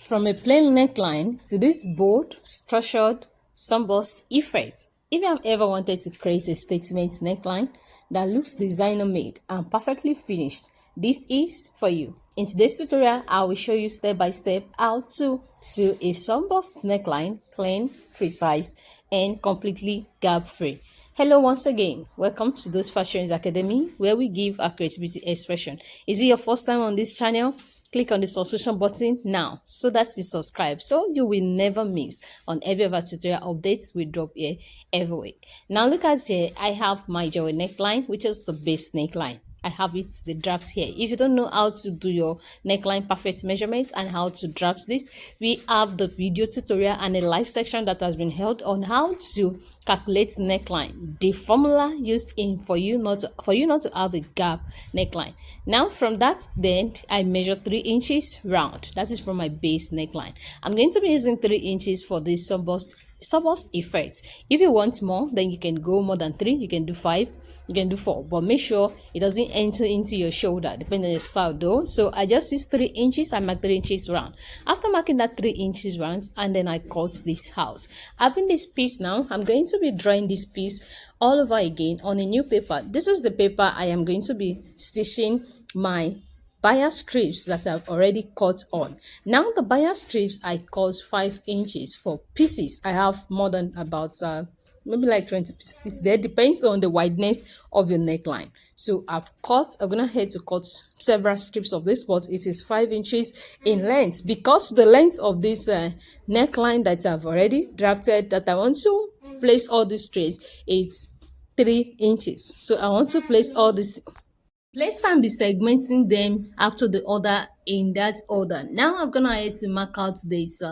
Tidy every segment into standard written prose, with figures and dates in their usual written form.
From a plain neckline to this bold, structured, sunburst effect. If you have ever wanted to create a statement neckline that looks designer made and perfectly finished, this is for you. In today's tutorial, I will show you step by step how to sew a sunburst neckline, clean, precise, and completely gap free. Hello once again, welcome to Those Fashions Academy, where we give our creativity expression. Is it your first time on this channel? Click on the subscription button now so that you subscribe so you will never miss on every of our tutorial updates we drop here every week. Now look at here, I have my jewelry neckline, which is the base neckline. I have it the draft here. If you don't know how to do your neckline perfect measurements and how to draft this, we have the video tutorial and a live section that has been held on how to calculate neckline, the formula used in for you not to have a gap neckline. Now from that, then I measure 3 inches round. That is from my base neckline. I'm going to be using 3 inches for this sunburst effect. If you want more, then you can go more than 3. You can do 5, you can do 4, but make sure it doesn't enter into your shoulder, depending on your style though. So I just use 3 inches. I mark 3 inches round. After marking that 3 inches round, and then I cut this out. Having this piece now, I'm going to be drawing this piece all over again on a new paper. This is the paper I am going to be stitching my bias strips that I've already cut on. Now the bias strips I cut 5 inches for pieces. I have more than about maybe like 20 pieces there, depends on the wideness of your neckline. So I'm gonna head to cut several strips of this, but it is 5 inches in length because the length of this neckline that I've already drafted that I want to place all these strips is 3 inches. So I want to place all this. Let's start be segmenting them after the order in that order. Now I'm gonna head to mark out this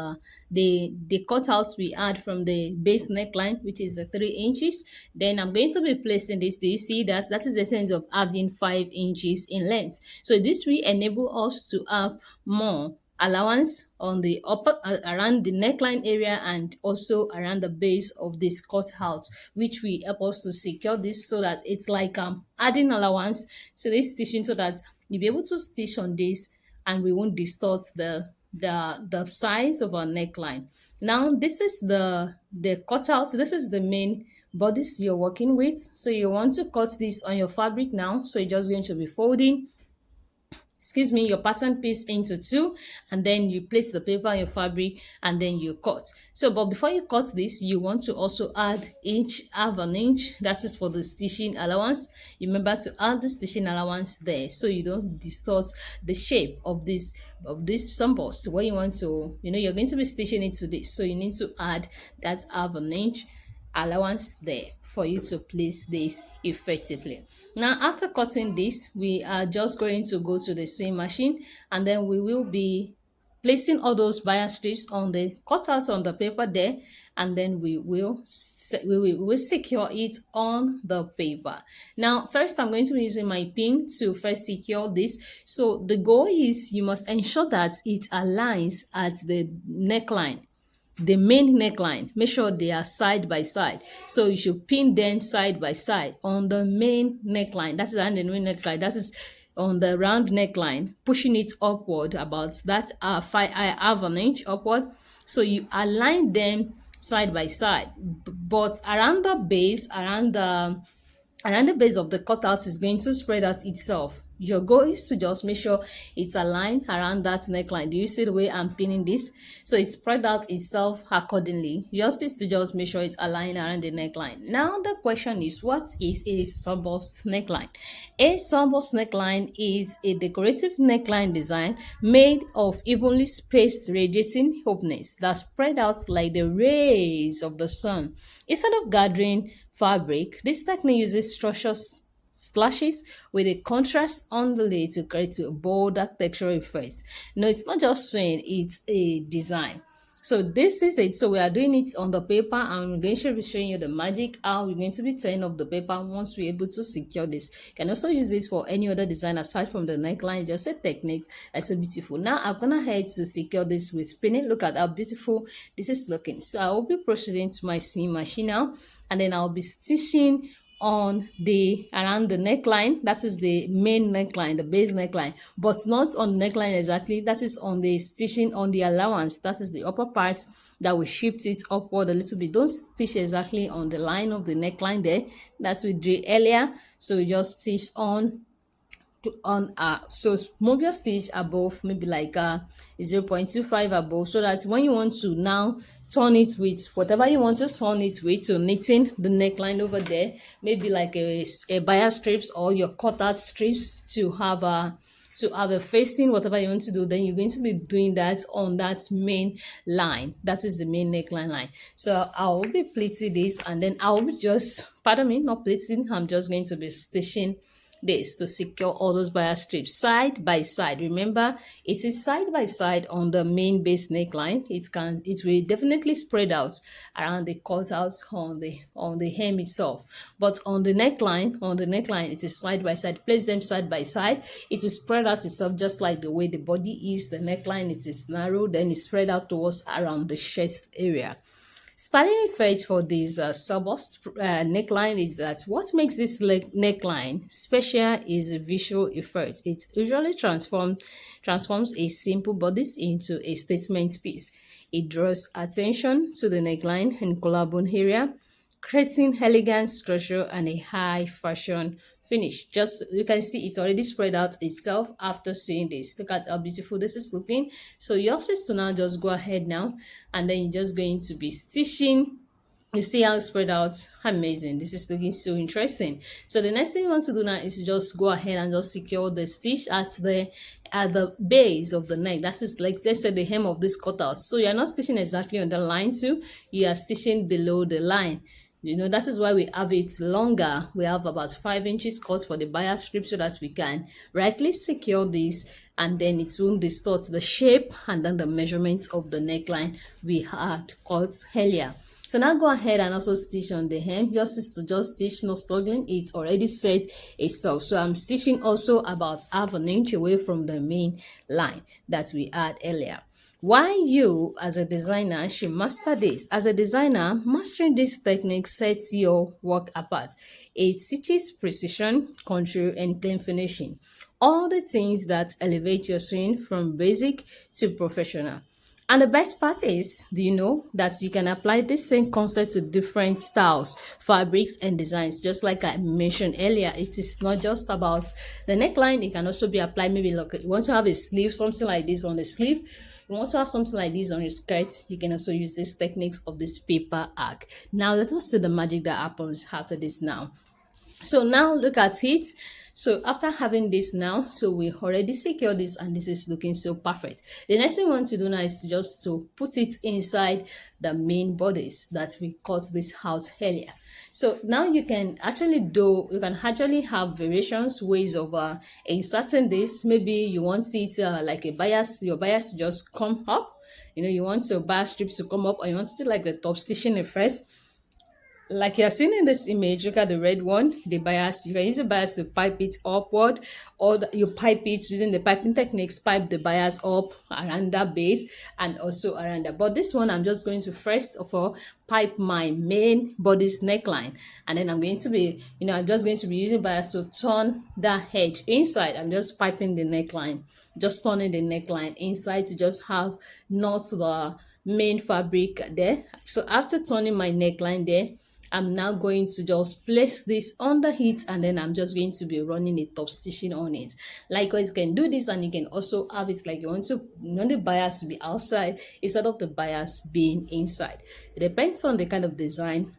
the cutout we had from the base neckline, which is 3 inches. Then I'm going to be placing this. Do you see that? That is the sense of having 5 inches in length. So this will enable us to have more allowance on the upper around the neckline area and also around the base of this cutout, which will help us to secure this so that it's like adding allowance to this stitching so that you'll be able to stitch on this and we won't distort the size of our neckline. Now this is the cutout. This is the main bodice you're working with. So you want to cut this on your fabric now. So you're just going to be folding your pattern piece into 2, and then you place the paper on your fabric and then you cut. So but before you cut this, you want to also add half an inch. That is for the stitching allowance. Remember to add the stitching allowance there so you don't distort the shape of this sunburst. Where you want to, you're going to be stitching it to this, so you need to add that half an inch allowance there for you to place this effectively. Now after cutting this, we are just going to go to the sewing machine and then we will be placing all those bias strips on the cutout on the paper there, and then we will secure it on the paper. Now first I'm going to be using my pin to first secure this. So the goal is you must ensure that it aligns at the neckline, the main neckline. Make sure they are side by side, so you should pin them side by side on the main neckline. That is on the main neckline. That is on the round neckline, pushing it upward about that half an inch upward. So you align them side by side, but around the base, around the base of the cutout is going to spread out itself. Your goal is to just make sure it's aligned around that neckline. Do you see the way I'm pinning this? So it spread out itself accordingly. Just is to just make sure it's aligned around the neckline. Now the question is, what is a sunburst neckline? A sunburst neckline is a decorative neckline design made of evenly spaced radiating openings that spread out like the rays of the sun. Instead of gathering fabric, this technique uses structures slashes with a contrast underlay to create a bolder textural effect. No, it's not just sewing, it's a design. So this is it. So we are doing it on the paper, and I'm going to be showing you the magic how we're going to be tearing off the paper once we're able to secure this. You can also use this for any other design aside from the neckline. Just a technique that's so beautiful. Now I'm gonna head to secure this with spinning. Look at how beautiful this is looking. So I will be proceeding to my sewing machine now, and then I'll be stitching on the around the neckline, that is the main neckline, the base neckline, but not on the neckline exactly. That is on the stitching on the allowance, that is the upper part, that will shift it upward a little bit. Don't stitch exactly on the line of the neckline there, that we did earlier. So we just stitch on so move your stitch above, maybe like 0.25 above, so that when you want to now turn it with whatever you want to turn it with, so knitting the neckline over there, maybe like a bias strips or your cut out strips to have a facing, whatever you want to do, then you're going to be doing that on that main line, that is the main neckline line. So I will be pleating this, and then I will be just, pardon me, not pleating, I'm just going to be stitching this to secure all those bias strips side by side. Remember, it is side by side on the main base neckline. It will definitely spread out around the cutout on the hem itself, but on the neckline it is side by side. Place them side by side, it will spread out itself just like the way the body is. The neckline, it is narrow, then it spread out towards around the chest area. Styling effect for this Sunburst neckline is that what makes this neckline special is a visual effect. It usually transforms a simple bodice into a statement piece. It draws attention to the neckline and collarbone area, creating elegant structure and a high fashion finish. Just you can see it's already spread out itself after seeing this. Look at how beautiful this is looking. So yours is to now just go ahead now, and then you're just going to be stitching. You see how it's spread out? Amazing. This is looking so interesting. So the next thing you want to do now is to just go ahead and just secure the stitch at the base of the neck. That is, like let's say, the hem of this cutout. So you're not stitching exactly on the line too, you are stitching below the line. You know, that is why we have it longer. We have about 5 inches cut for the bias strip, so that we can rightly secure this, and then it won't distort the shape and then the measurements of the neckline we had cut earlier. So now go ahead and also stitch on the hem. Just is to just stitch, no struggling, it's already set itself. So I'm stitching also about half an inch away from the main line that we had earlier. Why you as a designer should master this? As a designer, mastering this technique sets your work apart. It teaches precision, control, and clean finishing. All the things that elevate your sewing from basic to professional. And the best part is, do you know that you can apply this same concept to different styles, fabrics, and designs? Just like I mentioned earlier, it is not just about the neckline. It can also be applied, maybe like you want to have a sleeve, something like this on the sleeve. You want to have something like this on your skirt, you can also use these techniques of this paper arc. Now let us see the magic that happens after this now. So now look at it. So after having this now, so we already secure this, and this is looking so perfect. The next thing we want to do now is just to put it inside the main bodice that we cut this out earlier. So now you can actually have variations, ways of inserting this. Maybe you want it like a bias, your bias to just come up. You know, you want your bias strips to come up, or you want to do like the top stitching effect. Like you're seeing in this image, look at the red one, the bias. You can use the bias to pipe it upward, or you pipe it using the piping techniques, pipe the bias up around that base and also around that. But this one, I'm just going to first of all pipe my main bodice neckline, and then I'm going to be, I'm just going to be using bias to turn that edge inside. I'm just piping the neckline, just turning the neckline inside to just have not the main fabric there. So after turning my neckline there, I'm now going to just place this under it, and then I'm just going to be running a top stitching on it. Likewise, you can do this, and you can also have it like you want the bias to be outside instead of the bias being inside. It depends on the kind of design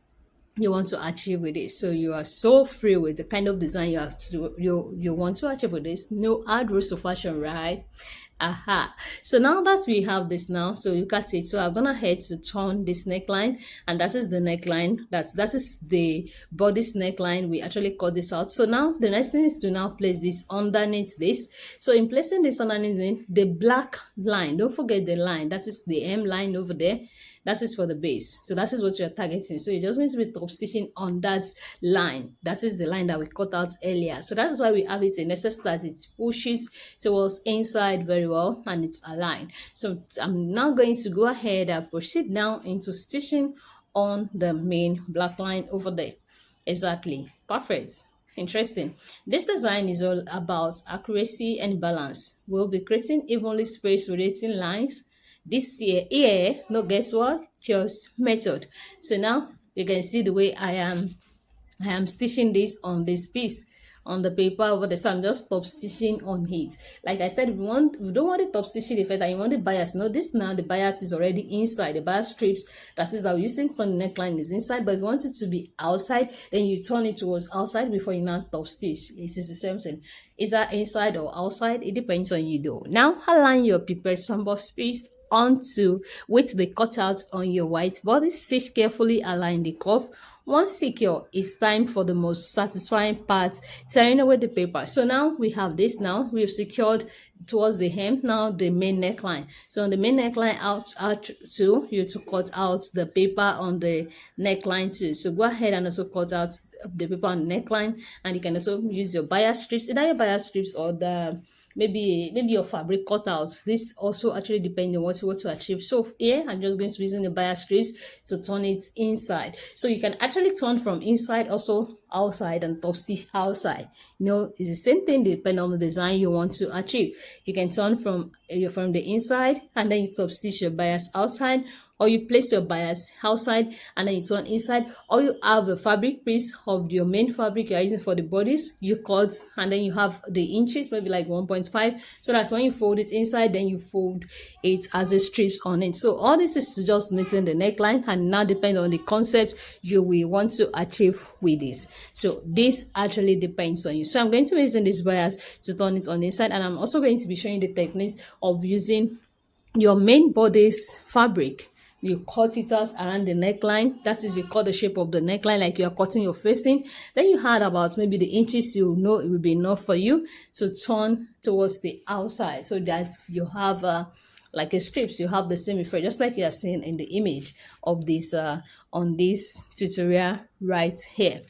you want to achieve with it. So you are so free with the kind of design you want to achieve with this. No hard rules to fashion, right? So now that we have this now, so look at it. So I'm gonna head to turn this neckline, and that is the neckline, that is the bodice neckline. We actually cut this out. So now the next thing is to now place this underneath this. So in placing this underneath the black line, don't forget the line, that is the M line over there. That is for the base. So that is what you're targeting. So you're just going to be top stitching on that line. That is the line that we cut out earlier. So that's why we have it in essence, that it pushes towards inside very well and it's aligned. So I'm now going to go ahead and proceed now into stitching on the main black line over there. Exactly. Perfect. Interesting. This design is all about accuracy and balance. We'll be creating evenly spaced rotating lines. This here, no guesswork, just method. So now you can see the way I am stitching this on this piece on the paper over the, so I'm just top stitching on it. Like I said, we don't want the top stitching effect, and you want the bias. No, this now the bias is already inside. The bias strips that is that we're using on the neckline is inside, but if you want it to be outside, then you turn it towards outside before you now top stitch. It is the same thing. Is that inside or outside? It depends on you though. Now align your prepared sunburst piece onto with the cutouts on your white body. Stitch carefully, align the curve. Once secure, it's time for the most satisfying part, tearing away the paper. So now we have this. Now we've secured towards the hem, now the main neckline. So on the main neckline out too, you to cut out the paper on the neckline too. So go ahead and also cut out the paper on the neckline, and you can also use your bias strips, either your bias strips or the maybe your fabric cutouts. This also actually depends on what you want to achieve. So here I'm just going to be using the bias strips to turn it inside, so you can actually turn from inside also outside and top stitch outside. You know, it's the same thing depending on the design you want to achieve. You can turn from the inside and then you top stitch your bias outside, or you place your bias outside and then you turn inside, or you have a fabric piece of your main fabric you're using for the bodice, you cut and then you have the inches maybe like 1.5, so that's when you fold it inside, then you fold it as a strips on it. So all this is to just knitting the neckline, and now depend on the concept you will want to achieve with this. So this actually depends on you. So I'm going to be using this bias to turn it on the inside, and I'm also going to be showing the techniques of using your main bodice fabric. You cut it out around the neckline, that is, you cut the shape of the neckline like you are cutting your facing, then you had about maybe the inches you know it will be enough for you to turn towards the outside, so that you have like a strips, you have the same effect just like you are seeing in the image of this on this tutorial right here.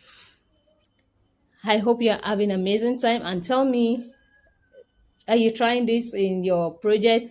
I hope you are having an amazing time, and tell me, are you trying this in your project?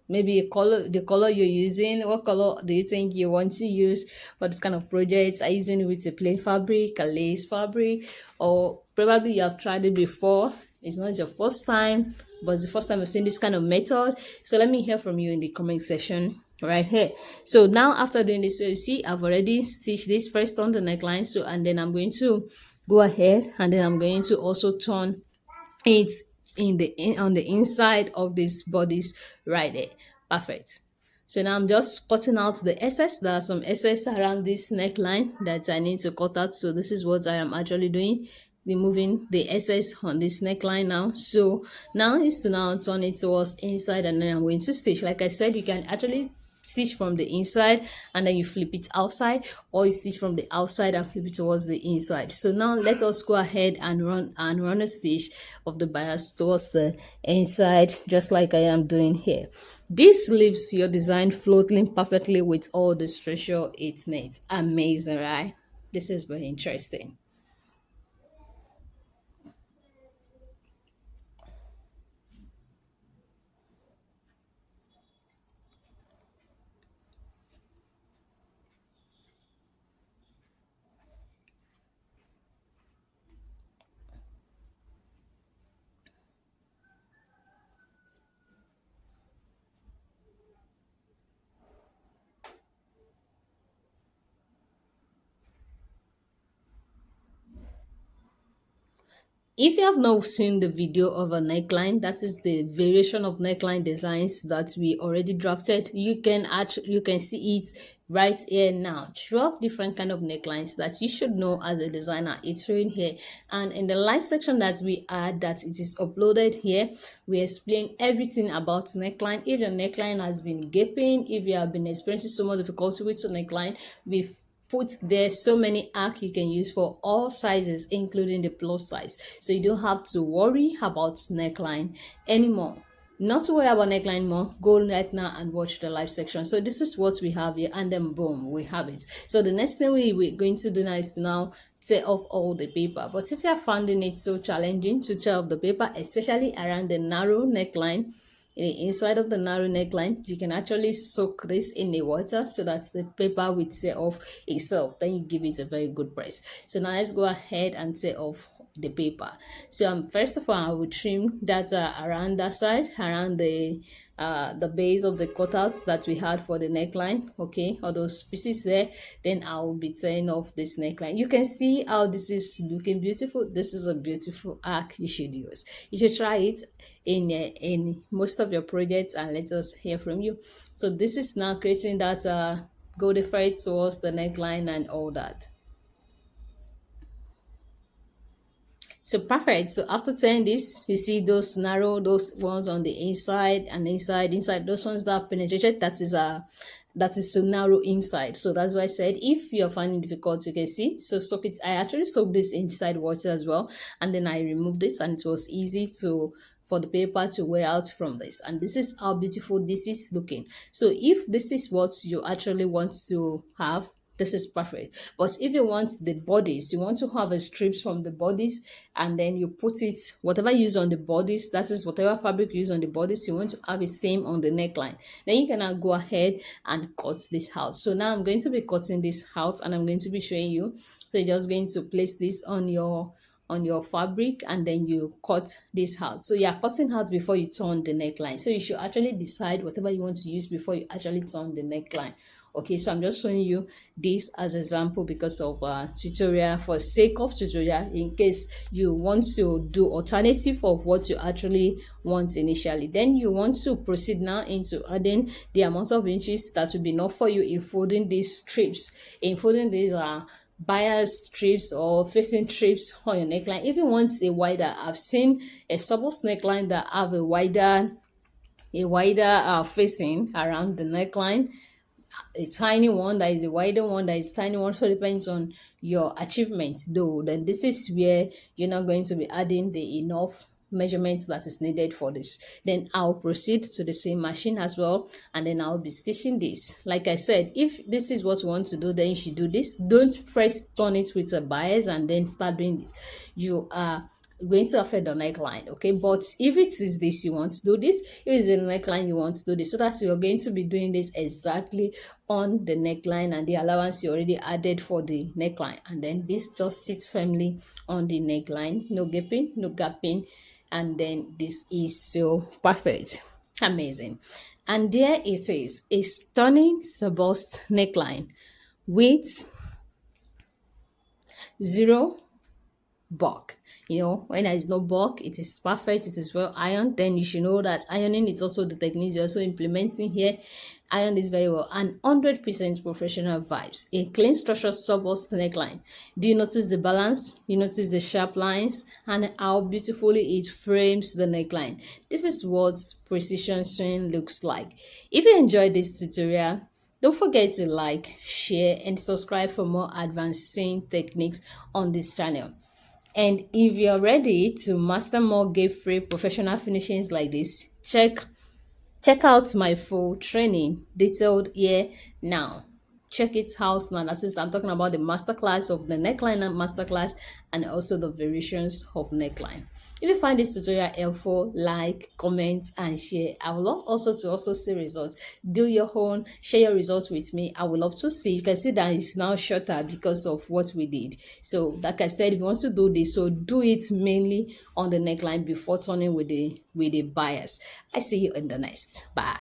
Maybe a color, the color you're using, what color do you think you want to use for this kind of project? Are you using it with a plain fabric, a lace fabric, or probably you have tried it before? It's not your first time, but it's the first time you've seen this kind of method. So let me hear from you in the comment section right here. So now after doing this, so you see I've already stitched this first on the neckline, so and then I'm going to go ahead and then I'm going to also turn it on the inside of this bodice right there. Perfect. So now I'm just cutting out the excess. There are some excess around this neckline that I need to cut out, so this is what I am actually doing, removing the excess on this neckline now. So now is to now turn it towards inside, and then I'm going to stitch. Like I said, you can actually stitch from the inside and then you flip it outside, or you stitch from the outside and flip it towards the inside. So now let us go ahead and run a stitch of the bias towards the inside, just like I am doing here. This leaves your design floating perfectly with all the structure it needs. Amazing, right? This is very interesting. If you have not seen the video of a neckline, that is the variation of neckline designs that we already drafted, you can see it right here now. 12 different kind of necklines that you should know as a designer. It's written here, and in the live section that we add, that it is uploaded here, we explain everything about neckline. If your neckline has been gaping, if you have been experiencing so much difficulty with your neckline, we've put there so many arcs you can use for all sizes, including the plus size, so you don't have to worry about neckline anymore. Not to worry about neckline more, go right now and watch the live section. So this is what we have here, and then boom, we have it. So the next thing we're going to do now is to now tear off all the paper. But if you are finding it so challenging to tear off the paper, especially around the narrow neckline, inside of the narrow neckline. You can actually soak this in the water so that the paper will tear off itself. Then you give it a very good press. So now let's go ahead and tear off the paper. So first of all, I will trim that around that side, around the base of the cutouts that we had for the neckline. Okay, all those pieces there. Then I will be tearing off this neckline. You can see how this is looking beautiful. This is a beautiful arc you should use. You should try it in most of your projects, and let us hear from you. So this is now creating that golden thread towards the neckline and all that. So perfect. So after tying this, you see those narrow, those ones on the inside and inside, those ones that are penetrated, that is so narrow inside. So that's why I said if you're finding difficult, you can see. So soak it. I actually soaked this inside water as well, and then I removed this, and it was easy to for the paper to wear out from this. And this is how beautiful this is looking. So if this is what you actually want to have, this is perfect. But if you want the bodies, you want to have a strips from the bodies, and then you put it, whatever you use on the bodies, that is whatever fabric you use on the bodies, you want to have the same on the neckline. Then you can now go ahead and cut this out. So now I'm going to be cutting this out, and I'm going to be showing you. So you're just going to place this on your fabric, and then you cut this out. So you're cutting out before you turn the neckline. So you should actually decide whatever you want to use before you actually turn the neckline. Okay, so I'm just showing you this as example because of tutorial, for sake of tutorial, in case you want to do alternative of what you actually want initially. Then you want to proceed now into adding the amount of inches that will be enough for you in folding these strips, in folding these bias strips or facing strips on your neckline. If you want a wider, I've seen a Sunburst neckline that have a wider facing around the neckline, a tiny one that is a wider one that is tiny one. So it depends on your achievements though. Then this is where you're not going to be adding the enough measurements that is needed for this. Then I'll proceed to the same machine as well, and then I'll be stitching this. Like I said, if this is what you want to do, then you should do this. Don't first turn it with a bias and then start doing this. You are going to affect the neckline. Okay, but if it is this you want to do this, if it's a neckline you want to do this, so that you're going to be doing this exactly on the neckline and the allowance you already added for the neckline, and then this just sits firmly on the neckline, no gaping, no gapping, and then this is so perfect, amazing. And there it is, a stunning Sunburst neckline with zero bulk. When there is no bulk, it is perfect, it is well ironed. Then you should know that ironing is also the techniques you're also implementing here. Iron is very well, and 100% professional vibes. A clean structured Sunburst neckline. Do you notice the balance? You notice the sharp lines and how beautifully it frames the neckline. This is what precision sewing looks like. If you enjoyed this tutorial, don't forget to like, share, and subscribe for more advanced sewing techniques on this channel. And if you're ready to master more gap-free professional finishings like this, check out my full training detailed here now. Check it out now. That is, I'm talking about the masterclass of the neckline masterclass, and also the variations of neckline. If you find this tutorial helpful, like, comment, and share. I would love also to see results. Do your own, share your results with me. I would love to see. You can see that it's now shorter because of what we did. So like I said, if you want to do this, so do it mainly on the neckline before turning with the bias. I see you in the next. Bye.